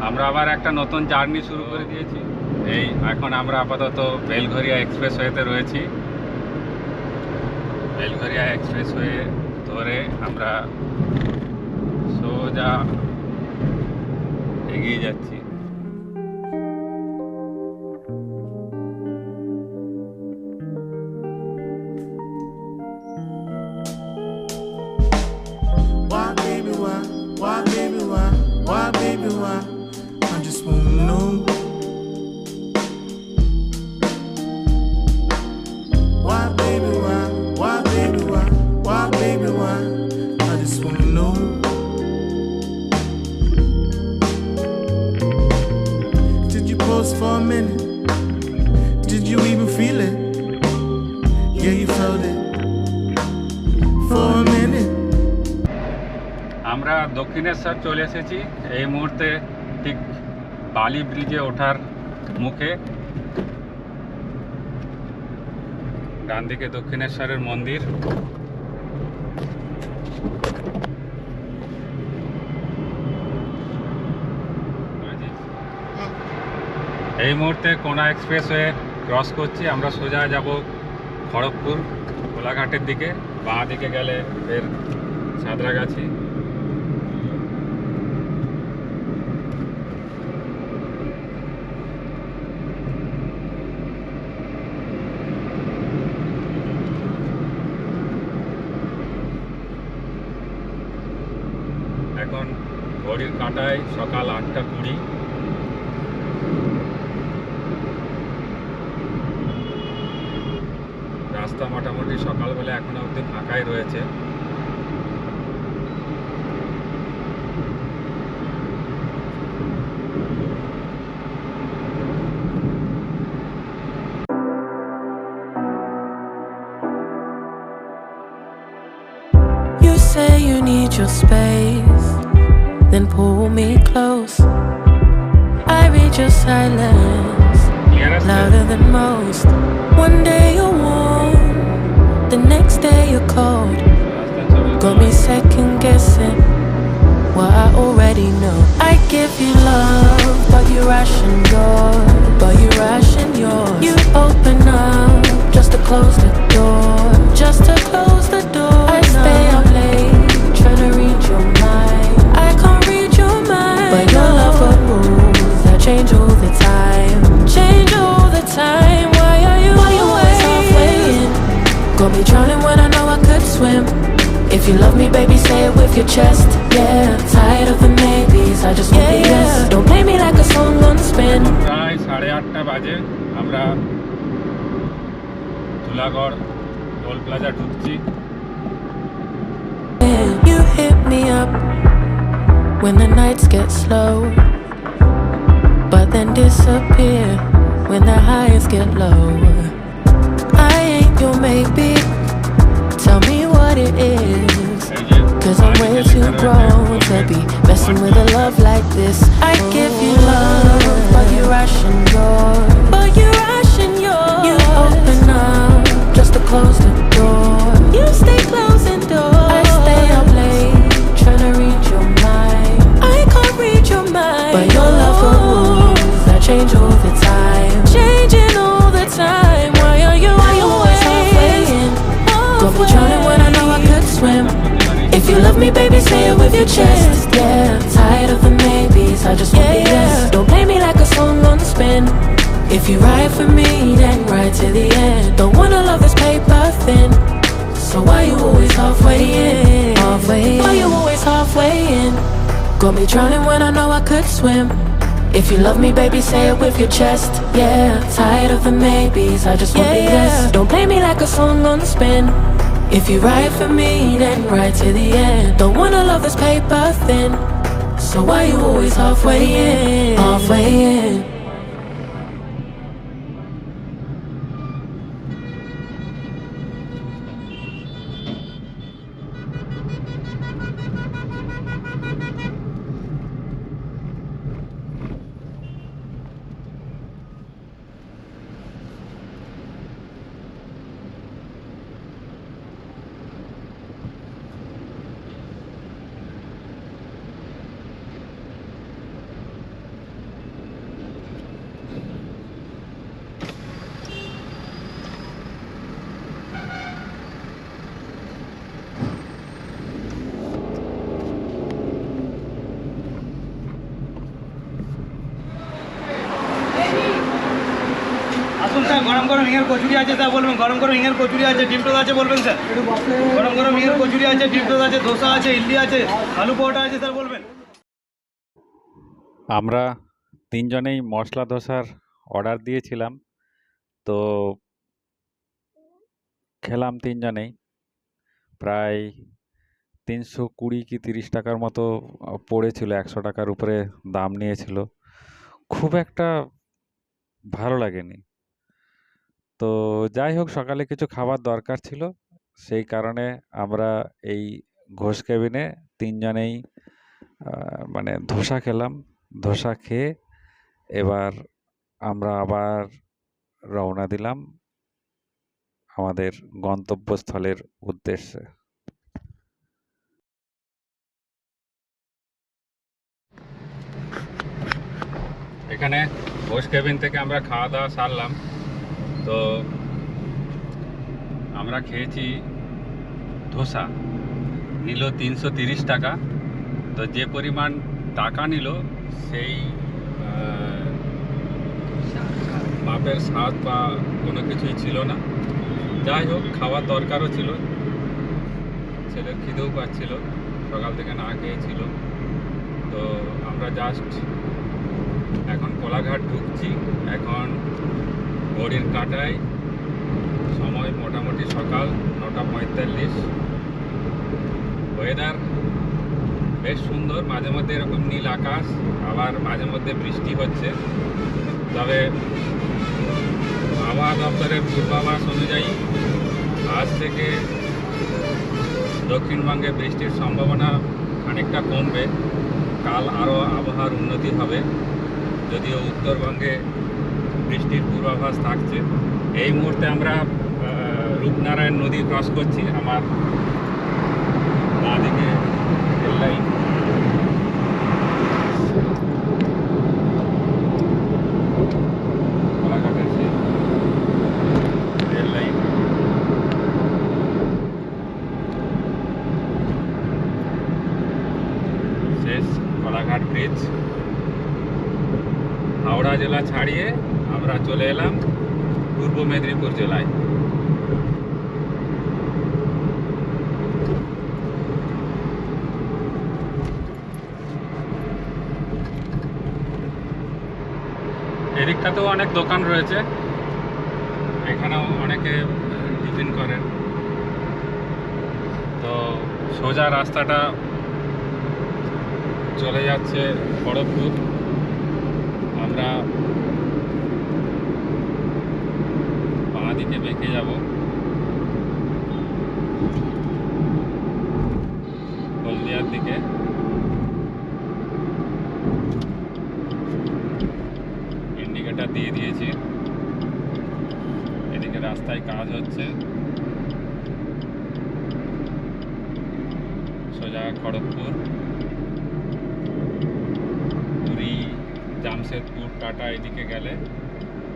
আমরা আবার একটা নতুন জার্নি শুরু করে দিয়েছি। এই এখন আমরা আপাতত বেলঘরিয়া এক্সপ্রেসওয়েতে রয়েছি। বেলঘরিয়া এক্সপ্রেসওয়ে ধরে আমরা সোজা এগিয়ে যাচ্ছি। Why, baby, why? Why, baby, why? Why, baby, why? I just wanna know. Why, baby, why? Why, baby, why? Why, baby, why? I just wanna know. Did you pause for a minute? Did you even feel it? Yeah, you felt it. For a minute. আমরা দক্ষিণেশ্বর চলে এসেছি এই মুহূর্তে, ঠিক বালি ব্রিজে ওঠার মুখে। ডান দিকে দক্ষিণেশ্বরের মন্দির। এই মুহূর্তে কোনা এক্সপ্রেসওয়ে ক্রস করছি। আমরা সোজা যাব খড়গপুর কোলাঘাটের দিকে। বাঁ দিকে গেলে ফের সাঁতরাগাছি। এখন ঘড়ির কাঁটায় সকাল 8:20। রাস্তা মোটামুটি সকালবেলা এখনো অবধি ফাঁকাই রয়েছে। You say you need your space, then pull me close. I read your silence, louder than most. One day you're warm, the next day you're cold. Got me second guessing what I already know. I give you love, but you ration yours. You open up just to close the door, just to close the door. I stay up late, trying to read your mind. I can't read your mind, but your love got rules that change all the time, change all the time. Why are you always halfway in? Got me drowning when I know I could swim. If you love me, baby, say it with your chest. Yeah, tired of the maybes, I just want the yes. Don't play me like a song on spin. প্রায় 8:30 বাজে। আমরা Dhulagarh toll plaza ঢুকছি। You hit me up when the nights get slow, but then disappear when the highs get low. I ain't your maybe, tell me what it is, 'cause I'm way too grown to be messing with a love like this. I give you love, but you ration yours. You open up just to close the door. You stay closing doors. I stay up late, trying to read your mind. I can't read your mind, but your love got rules that change all the time, changing all the time. Why are you always halfway in? Got me drowning when I know I could swim. If you love me, baby, say it with your chest. Yeah, tired of the maybes, I just want the yes. Don't play me like a song on spin. If you ride for me, then ride to the end. Don't wanna love this paper thin, so why you always halfway in? Why you always halfway in? Got me drowning when I know I could swim. If you love me, baby, say it with your chest. Yeah, tired of the maybes, I just want the yes. Don't play me like a song on spin. If you ride for me, then ride to the end. Don't wanna love this paper thin, so why you always halfway in? Halfway in. গরম গরম ইঙের কচুরি আছে sir বলবেন, গরম গরম ইঙের কচুরি আছে, ডিম toast আছে বলবেন স্যার, গরম গরম ইঙের কচুরি আছে, ডিম টোস্ট আছে, ধোসা আছে, ইডলি আছে, আলু পরোটা আছে স্যার বলবেন। আমরা তিনজনেই মশলা ধোসার অর্ডার দিয়েছিলাম, তো খেলাম তিনজনেই। প্রায় 320 কি 30 টাকার মতো পড়েছিল, 100 টাকার উপরে দাম নিয়েছিল। খুব একটা ভালো লাগেনি। তো যাই হোক, সকালে কিছু খাবার দরকার ছিল, সেই কারণে আমরা এই ঘোষ কেবিনে তিনজনেই মানে ধোসা খেলাম। ধোসা খেয়ে এবার আমরা আবার রওনা দিলাম আমাদের গন্তব্যস্থলের উদ্দেশ্যে। এখানে ঘোষ কেবিন থেকে আমরা খাওয়া দাওয়া সারলাম। তো আমরা খেয়েছি ধোসা, নিল 330 টাকা। তো যে পরিমাণ টাকা নিল সেই মাপের স্বাদ বা কোনো কিছুই ছিল না। যাই হোক, খাওয়ার দরকারও ছিল, ছেলের খিদেও পাচ্ছিল, সকাল থেকে না খেয়েছিল। তো আমরা জাস্ট এখন কোলাঘাট ঢুকছি। এখন ঘড়ির কাঁটায় সময় মোটামুটি সকাল 9:45। ওয়েদার বেশ সুন্দর, মাঝে মধ্যে এরকম নীল আকাশ, আবার মাঝে মধ্যে বৃষ্টি হচ্ছে। তবে আবহাওয়া দপ্তরের পূর্বাভাস অনুযায়ী আজ থেকে দক্ষিণবঙ্গে বৃষ্টির সম্ভাবনা খানিকটা কমবে। কাল আরও আবহাওয়ার উন্নতি হবে, যদিও উত্তরবঙ্গে বৃষ্টির পূর্বাভাস থাকছে। এই মুহূর্তে আমরা রূপনারায়ণ নদী ক্রস করছি। আমার বাঁদিকে রেল লাইন, কোলাঘাটের সেই রেল লাইন। শেষ কোলাঘাট ব্রিজ। হাওড়া জেলা ছাড়িয়ে আমরা চলে এলাম পূর্ব মেদিনীপুর জেলায়। এদিকটাতেও অনেক দোকান রয়েছে, এখানেও অনেকে টিফিন করেন। তো সোজা রাস্তাটা চলে যাচ্ছে খড়গপুর। আমরা বাঁ দিকে বেঁকে যাব হলদিয়ার দিকে। ইন্ডিকেটর দিয়ে দিয়েছি। এদিকে রাস্তায় কাজ হচ্ছে। সোজা খড়গপুর, পুরী, জামশেদপুর, টাটা এদিকে গেলে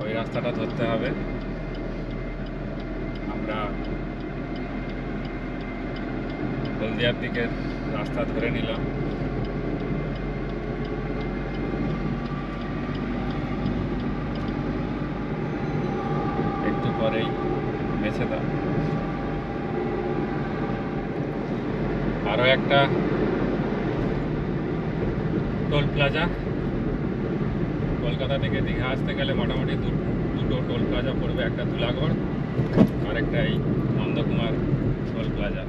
ওই রাস্তাটা ধরতে হবে। আমরা হলদিয়ার দিকের রাস্তা ধরে নিলাম। একটু পরেই মেছেদা। আরও একটা টোল প্লাজা। কলকাতা থেকে দীঘা আসতে গেলে মোটামুটি দুটো টোল প্লাজা পড়বে, একটা ধুলাগড় আর একটা এই নন্দকুমার টোল প্লাজা।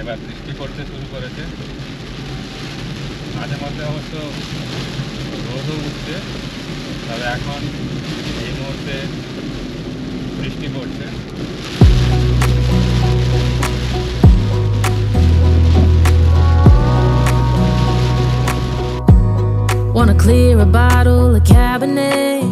এবার বৃষ্টি পড়তে শুরু করেছে, মাঝে মধ্যে অবশ্য রোদও উঠছে। তবে এখন এই মুহূর্তে বৃষ্টি পড়ছে। Wanna clear a bottle of Cabernet.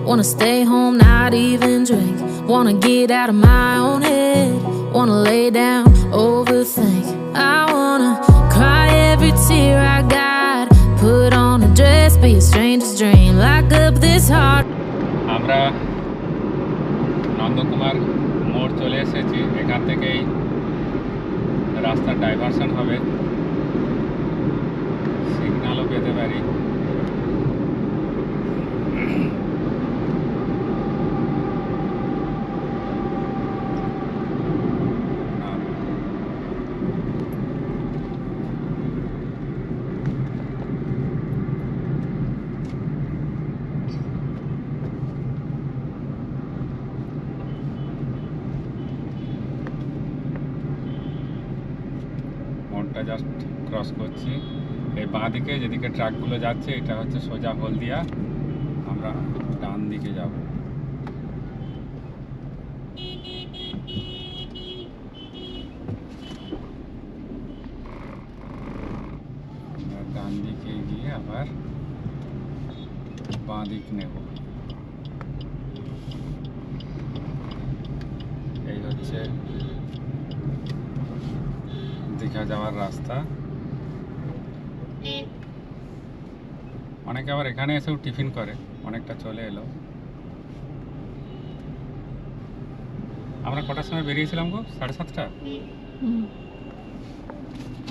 Wanna stay home, not even drink. Wanna get out of my own head. Wanna lay down, overthink. I wanna cry every tear I got. Put on a dress, be a stranger's dream. Lock up this heart. আমরা নন্দকুমার মোড় চলে এসেছি। এখান থেকেই রাস্তার diversion হবে, সিগন্যালও পেতে পারি। মোড়টা জাস্ট ক্রস করছি। এই বাঁ দিকে যেদিকে ট্রাকগুলো যাচ্ছে এটা হচ্ছে সোজা হলদিয়া, আমরা ডান দিকে যাব। আমরা ডান দিকে গিয়ে আবার বাঁ দিক নেব। এই হচ্ছে দীঘা যাওয়ার রাস্তা। অনেকে আবার এখানে এসেও টিফিন করে, অনেকটা চলে এলো। আমরা কটার সময় বেরিয়েছিলাম গো? 7:30।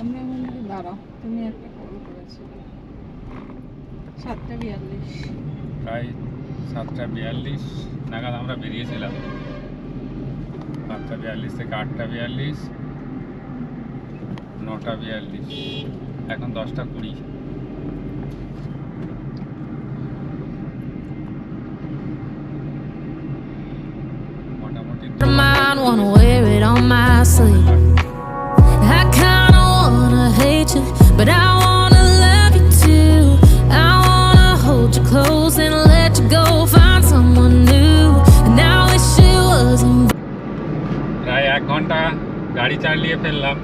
আমরা মনে হয় দাঁড়াও, তুমি একটা কল করেছিলে 7:42। প্রায় 7:42 নাগাদ আমরা বেরিয়েছিলাম। 7:42 থেকে 8:42, 9:42, এখন 10:20। মোটামুটি Mine wanna wear it on my sleeve. I kinda wanna hate you, but I wanna love you too. I wanna hold you close and let you go, find someone new. And I wish it wasn't. প্রায় 1 ঘন্টা গাড়ি চালিয়ে ফেললাম।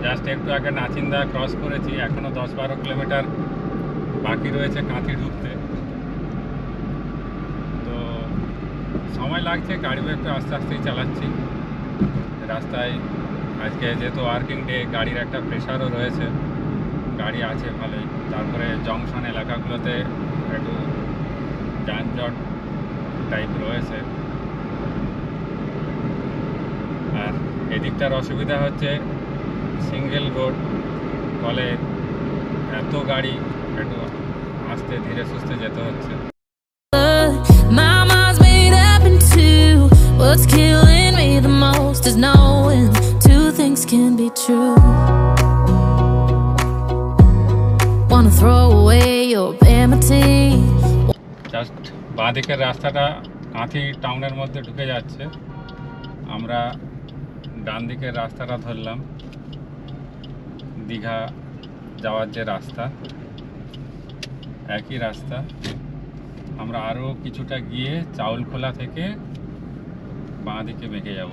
Just একটু আগে Nachinda cross করেছি, এখনও 10-12 kilometre বাকি রয়েছে কাঁথি ঢুকতে। তো সময় লাগছে, গাড়িও একটু আস্তে আস্তেই চালাচ্ছি। রাস্তায় আজকে যেহেতু ওয়ার্কিং ডে, গাড়ির একটা প্রেশারও রয়েছে, গাড়ি আছে ভালোই। তারপরে জংশন এলাকাগুলোতে একটু যানজট টাইপ রয়েছে। আর এদিকটার অসুবিধা হচ্ছে সিঙ্গেল রোড, ফলে এত গাড়ি একটু আস্তে ধীরে সুস্থে যেতে হচ্ছে। My mind's made up in two. What's killing me the most is knowing two things can be true. Wanna throw away your enmity. Just বাঁ দিকের রাস্তাটা কাঁথি টাউনের মধ্যে ঢুকে যাচ্ছে, আমরা ডান দিকের রাস্তাটা ধরলাম, দীঘা যাওয়ার যে রাস্তা, একই রাস্তা। আমরা আরও কিছুটা গিয়ে চাউলখোলা থেকে বাঁ দিকে বেঁকে যাব।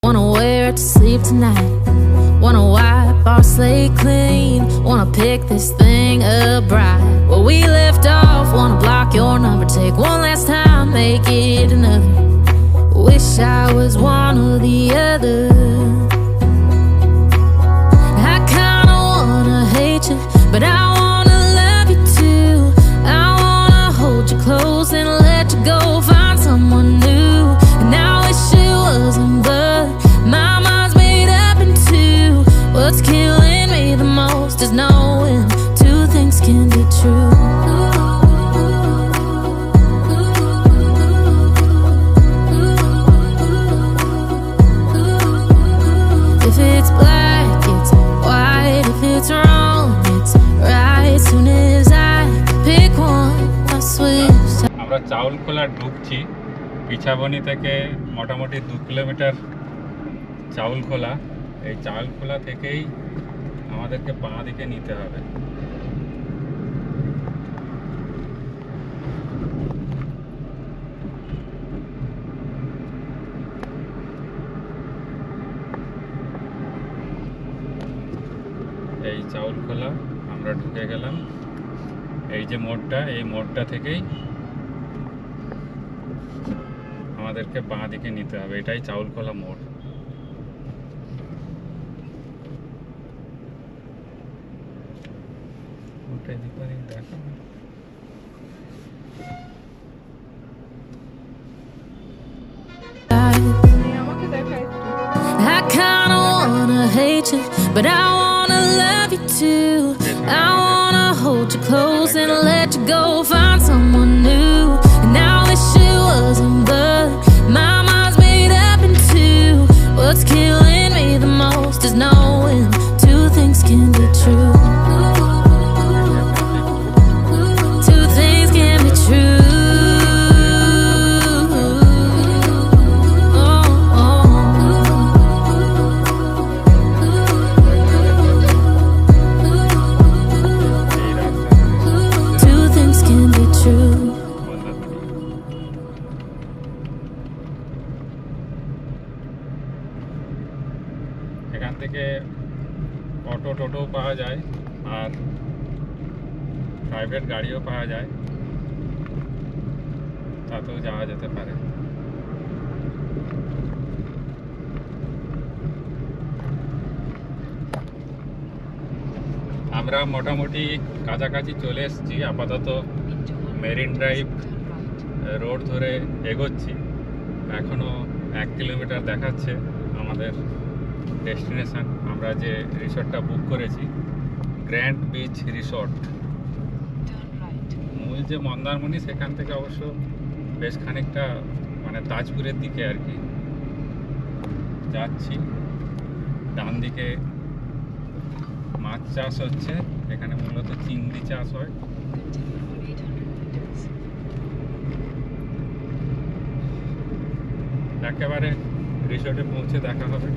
Wanna wear it to sleep tonight. Wanna wipe our slate clean. Wanna pick this thing up right where we left off. Wanna block your number, take one last time, make it another. Wish I was one or the other. I kinda wanna hate you, but I wanna love you too. I wanna hold you close and let you go, find someone new. And I wish it wasn't, but my mind's made up in two. What's killing me the most is knowing two things can be true. If it's black, it's white. If it's wrong, it's right. Soon as I pick one, I switch. আমরা চাউলখোলা ঢুকছি, পিছাবনি থেকে মোটামুটি 2 kilometre Chaulkhola. এই চাউলখোলা থেকেই আমাদেরকে বাঁ দিকে নিতে হবে। এই চাউলখোলা আমরা ঢুকে গেলাম। এই যে মোড়টা, এই মোড়টা থেকেই আমাদেরকে বাঁ দিকে নিতে হবে, এটাই চাউলখোলা মোড়। ওটাই দিপারি দেখা। আমাকে দেখা একটু। I kinda wanna hate you, but I wanna love you too. I wanna hold you close and let you go, find someone new. And now this shit wasn't blood, my mind's made up in two. What's killing me the most is knowing two things can be true. Two things can be true. এই রাস্তা Two things can be true. এখান থেকে auto টোটো পাওয়া যায় আর private গাড়িও পাওয়া যায়, তাতেও যাওয়া যেতে পারে। আমরা মোটামুটি কাছাকাছি চলে এসেছি, আপাতত মেরিন ড্রাইভ রোড ধরে এগোচ্ছি। এখনও 1 কিলোমিটার দেখাচ্ছে আমাদের ডেস্টিনেশন। আমরা যে রিসর্টটা বুক করেছি, গ্র্যান্ড বিচ রিসর্ট, মূল যে মন্দারমণি সেখান থেকে অবশ্য বেশ খানিকটা মানে তাজপুরের দিকে আর কি যাচ্ছি। ডান দিকে মাছ চাষ হচ্ছে, এখানে মূলত চিংড়ি চাষ হয়। একেবারে রিসর্টে পৌঁছে দেখা হবে।